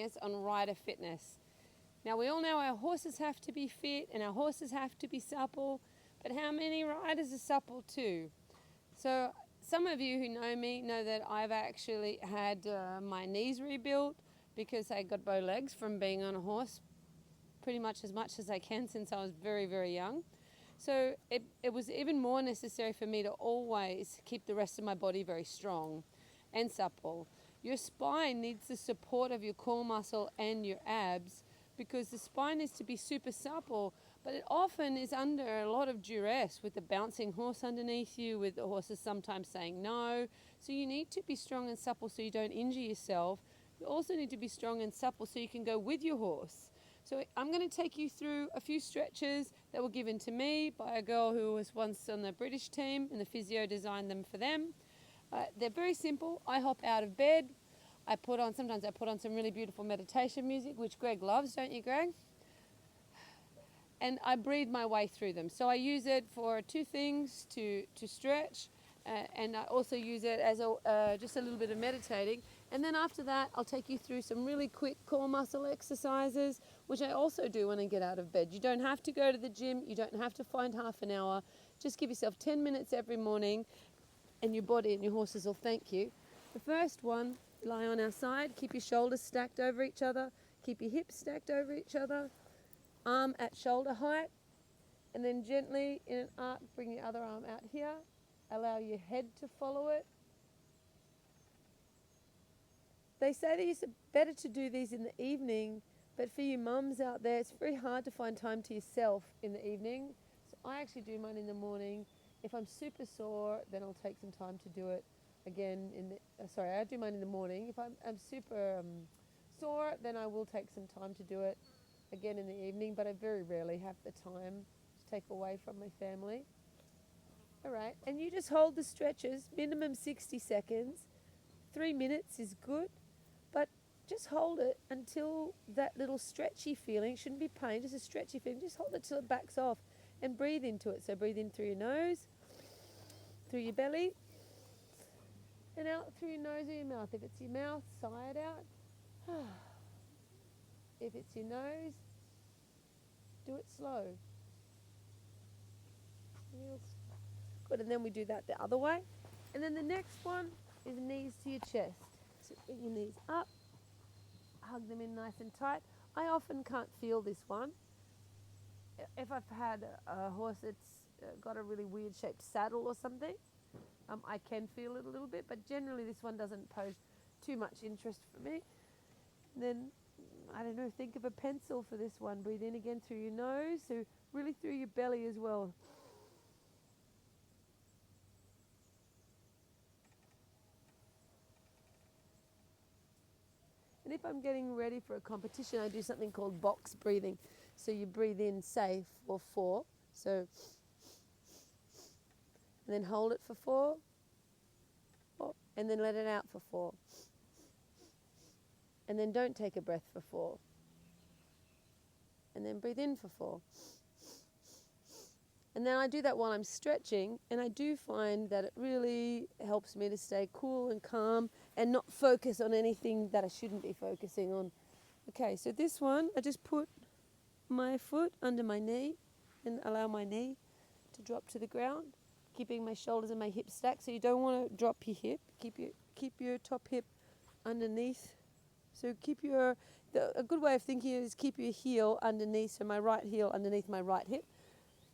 focus on rider fitness. Now, we all know our horses have to be fit and our horses have to be supple, but how many riders are supple too? So some of you who know me know that I've actually had my knees rebuilt because I got bow legs from being on a horse pretty much as I can since I was very, very young. So it was even more necessary for me to always keep the rest of my body very strong and supple. Your spine needs the support of your core muscle and your abs because the spine needs to be super supple, but it often is under a lot of duress with the bouncing horse underneath you, with the horses sometimes saying no. So you need to be strong and supple so you don't injure yourself. You also need to be strong and supple so you can go with your horse. So I'm going to take you through a few stretches that were given to me by a girl who was once on the British team, and the physio designed them for them. They're very simple. I hop out of bed. Sometimes I put on some really beautiful meditation music, which Greg loves, don't you, Greg? And I breathe my way through them. So I use it for two things, to stretch, and I also use it as just a little bit of meditating. And then after that, I'll take you through some really quick core muscle exercises, which I also do when I get out of bed. You don't have to go to the gym. You don't have to find half an hour. Just give yourself 10 minutes every morning, and your body and your horses will thank you. The first one, lie on our side. Keep your shoulders stacked over each other. Keep your hips stacked over each other. Arm at shoulder height. And then gently, in an arc, bring your other arm out here. Allow your head to follow it. They say that it's better to do these in the evening, but for you mums out there, it's very hard to find time to yourself in the evening. So I actually do mine in the morning. If I'm super sore, then I'll take some time to do it again I do mine in the morning. If I'm super sore, then I will take some time to do it again in the evening, but I very rarely have the time to take away from my family. All right, and you just hold the stretches, minimum 60 seconds. 3 minutes is good, but just hold it until that little stretchy feeling, shouldn't be pain, just a stretchy feeling, just hold it till it backs off and breathe into it. So breathe in through your nose, through your belly, and out through your nose or your mouth. If it's your mouth, sigh it out. If it's your nose, do it slow. Good, and then we do that the other way. And then the next one is knees to your chest. So bring your knees up, hug them in nice and tight. I often can't feel this one. If I've had a horse that's got a really weird shaped saddle or something, I can feel it a little bit, but generally this one doesn't pose too much interest for me. And then, I don't know, think of a pencil for this one. Breathe in again through your nose, so really through your belly as well. And if I'm getting ready for a competition, I do something called box breathing. So you breathe in, say, for 4. So, and then hold it for 4. And then let it out for 4. And then don't take a breath for 4. And then breathe in for 4. And then I do that while I'm stretching, and I do find that it really helps me to stay cool and calm and not focus on anything that I shouldn't be focusing on. Okay, so this one, I just put my foot under my knee and allow my knee to drop to the ground, keeping my shoulders and my hips stacked. So you don't want to drop your hip. Keep your top hip underneath. So a good way of thinking is keep your heel underneath, so my right heel underneath my right hip.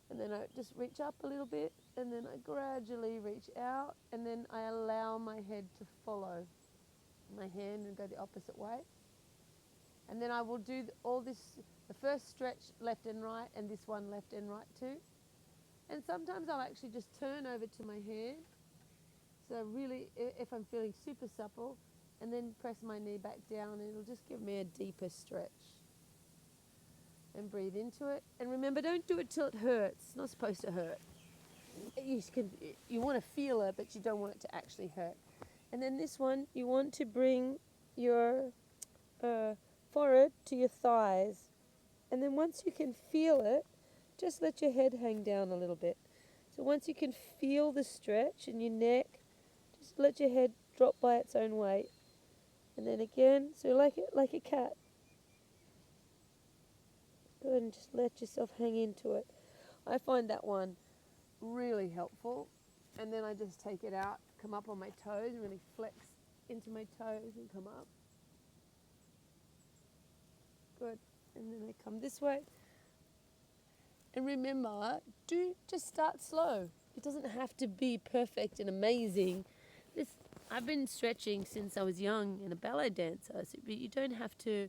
And then I just reach up a little bit, and then I gradually reach out, and then I allow my head to follow my hand and go the opposite way. And then I will do all this, the first stretch left and right, and this one left and right too. And sometimes I'll actually just turn over to my hand. So really, if I'm feeling super supple, and then press my knee back down, and it'll just give me a deeper stretch. And breathe into it. And remember, don't do it till it hurts. It's not supposed to hurt. You want to feel it, but you don't want it to actually hurt. And then this one, you want to bring your forehead to your thighs. And then once you can feel it, just let your head hang down a little bit. So once you can feel the stretch in your neck, just let your head drop by its own weight. And then again, so like a cat. Good, and just let yourself hang into it. I find that one really helpful. And then I just take it out, come up on my toes, and really flex into my toes and come up. Good. And then I come this way. And remember, just start slow. It doesn't have to be perfect and amazing. I've been stretching since I was young and a ballet dancer, but you don't have to,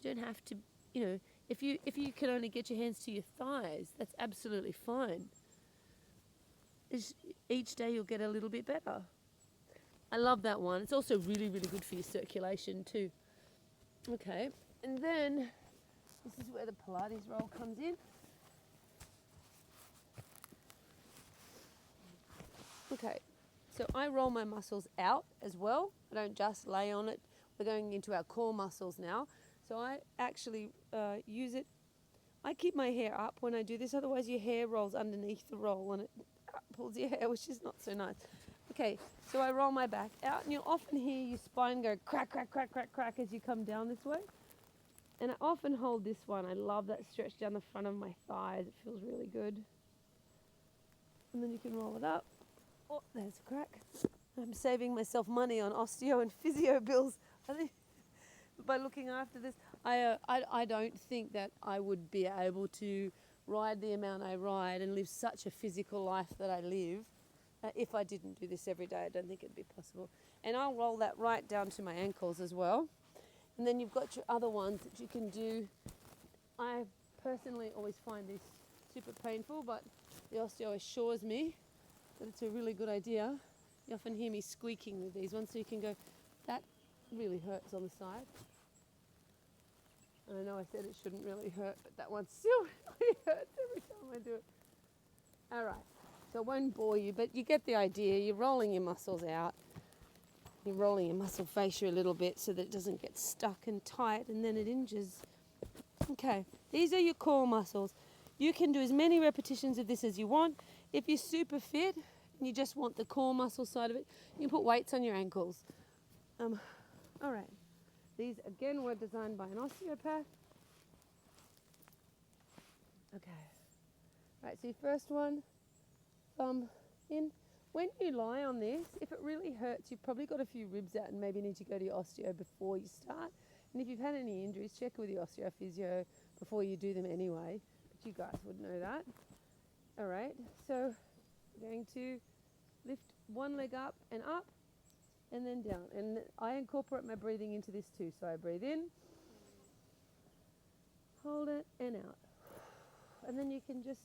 if you can only get your hands to your thighs, that's absolutely fine. Each day you'll get a little bit better. I love that one. It's also really, really good for your circulation too. Okay, and then this is where the Pilates roll comes in. Okay, so I roll my muscles out as well. I don't just lay on it. We're going into our core muscles now. So I actually use it. I keep my hair up when I do this, otherwise your hair rolls underneath the roll and it pulls your hair, which is not so nice. Okay, so I roll my back out, and you'll often hear your spine go crack, crack, crack, crack, crack as you come down this way. And I often hold this one. I love that stretch down the front of my thighs. It feels really good. And then you can roll it up. Oh, there's a crack. I'm saving myself money on osteo and physio bills. I think by looking after this, I don't think that I would be able to ride the amount I ride and live such a physical life that I live if I didn't do this every day. I don't think it'd be possible. And I'll roll that right down to my ankles as well. And then you've got your other ones that you can do. I personally always find this super painful, but the osteo assures me that it's a really good idea. You often hear me squeaking with these ones, so you can go, that really hurts on the side. And I know I said it shouldn't really hurt, but that one still really hurts every time I do it. All right, so it won't bore you, but you get the idea. You're rolling your muscles out. You're rolling your muscle fascia a little bit so that it doesn't get stuck and tight, and then it injures. Okay, these are your core muscles. You can do as many repetitions of this as you want. If you're super fit and you just want the core muscle side of it, you can put weights on your ankles. All right. These, again, were designed by an osteopath. Okay. All right, so your first one, thumb in. When you lie on this, if it really hurts, you've probably got a few ribs out and maybe need to go to your osteo before you start. And if you've had any injuries, check with your osteo physio before you do them anyway. But you guys would know that. All right, so we're going to lift one leg up, and then down. And I incorporate my breathing into this too. So I breathe in, hold it, and out. And then you can just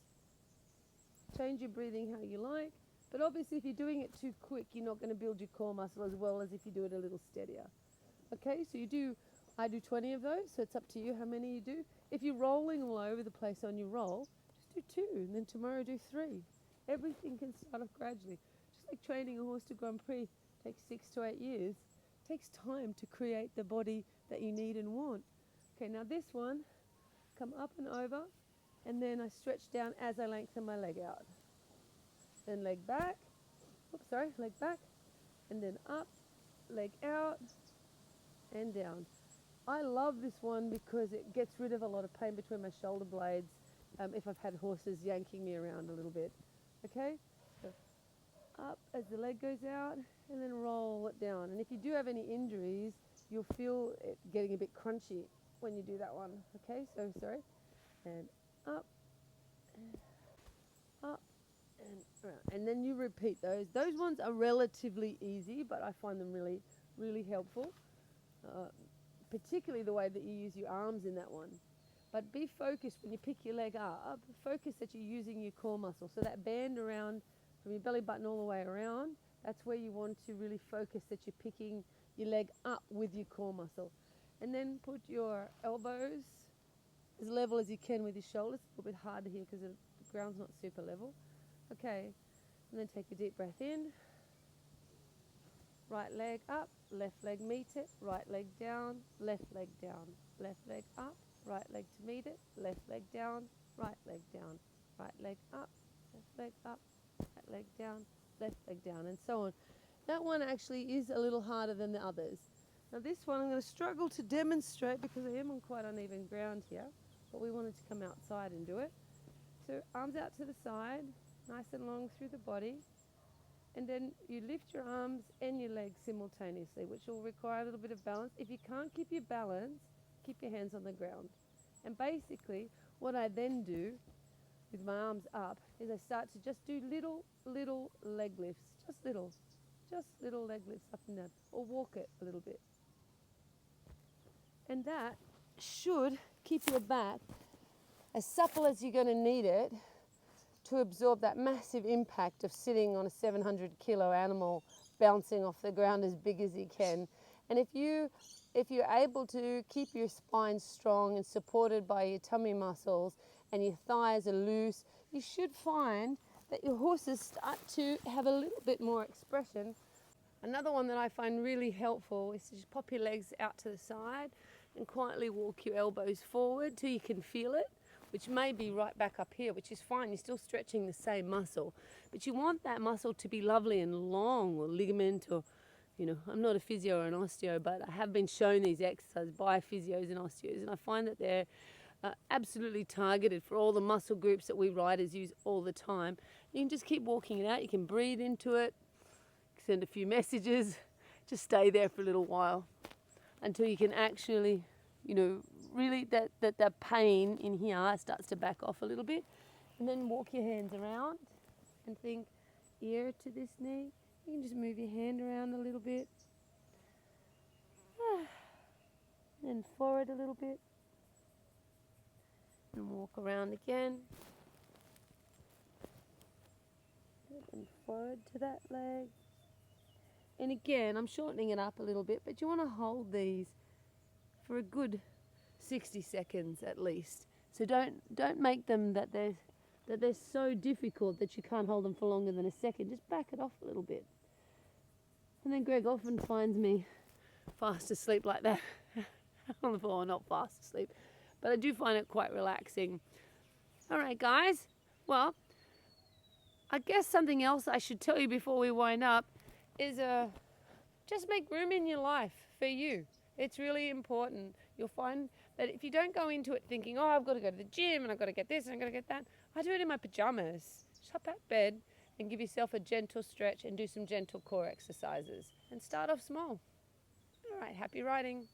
change your breathing how you like. But obviously if you're doing it too quick, you're not going to build your core muscle as well as if you do it a little steadier. Okay, so I do 20 of those, so it's up to you how many you do. If you're rolling all over the place on your roll, just do 2, and then tomorrow do 3. Everything can start off gradually. Just like training a horse to Grand Prix takes 6 to 8 years. It takes time to create the body that you need and want. Okay, now this one, come up and over, and then I stretch down as I lengthen my leg out. Then leg back, leg back, and then up, leg out, and down. I love this one because it gets rid of a lot of pain between my shoulder blades if I've had horses yanking me around a little bit. Okay, so up as the leg goes out, and then roll it down. And if you do have any injuries, you'll feel it getting a bit crunchy when you do that one. Okay, so sorry, and up, and up, and around. And then you repeat those. Those ones are relatively easy, but I find them really, really helpful. Particularly the way that you use your arms in that one. But be focused when you pick your leg up, focus that you're using your core muscle. So that band around from your belly button all the way around, that's where you want to really focus that you're picking your leg up with your core muscle. And then put your elbows as level as you can with your shoulders. It's a little bit harder here because the ground's not super level. Okay, and then take a deep breath in. Right leg up, left leg meet it, right leg down, left leg down, left leg up, right leg to meet it, left leg down, right leg down, right leg up, left leg up, right leg down, left leg down, and so on. That one actually is a little harder than the others. Now this one I'm going to struggle to demonstrate because I am on quite uneven ground here. but we wanted to come outside and do it. So arms out to the side, nice and long through the body. And then you lift your arms and your legs simultaneously, which will require a little bit of balance. If you can't keep your balance, keep your hands on the ground. And basically, what I then do with my arms up is I start to just do little leg lifts, just little leg lifts up and down, or walk it a little bit. And that should keep your back as supple as you're going to need it to absorb that massive impact of sitting on a 700 kilo animal bouncing off the ground as big as he can. And if you're able to keep your spine strong and supported by your tummy muscles and your thighs are loose, you should find that your horses start to have a little bit more expression. Another one that I find really helpful is to just pop your legs out to the side and quietly walk your elbows forward till you can feel it, which may be right back up here, which is fine. You're still stretching the same muscle, but you want that muscle to be lovely and long, or ligament, or, I'm not a physio or an osteo, but I have been shown these exercises by physios and osteos, and I find that they're absolutely targeted for all the muscle groups that we riders use all the time. You can just keep walking it out. You can breathe into it, send a few messages, just stay there for a little while until you can actually, really that pain in here starts to back off a little bit. And then walk your hands around and think ear to this knee. You can just move your hand around a little bit. And forward a little bit. And walk around again. And forward to that leg. And again, I'm shortening it up a little bit, but you want to hold these for a good 60 seconds at least. So don't make them that they're so difficult that you can't hold them for longer than a second. Just back it off a little bit. And then Greg often finds me fast asleep like that on the floor. Not fast asleep, but I do find it quite relaxing. All right, guys. Well, I guess something else I should tell you before we wind up is just make room in your life for you. It's really important. You'll find that if you don't go into it thinking, oh, I've got to go to the gym and I've got to get this and I've got to get that, I do it in my pajamas. Just hop out of bed and give yourself a gentle stretch and do some gentle core exercises and start off small. All right, happy riding.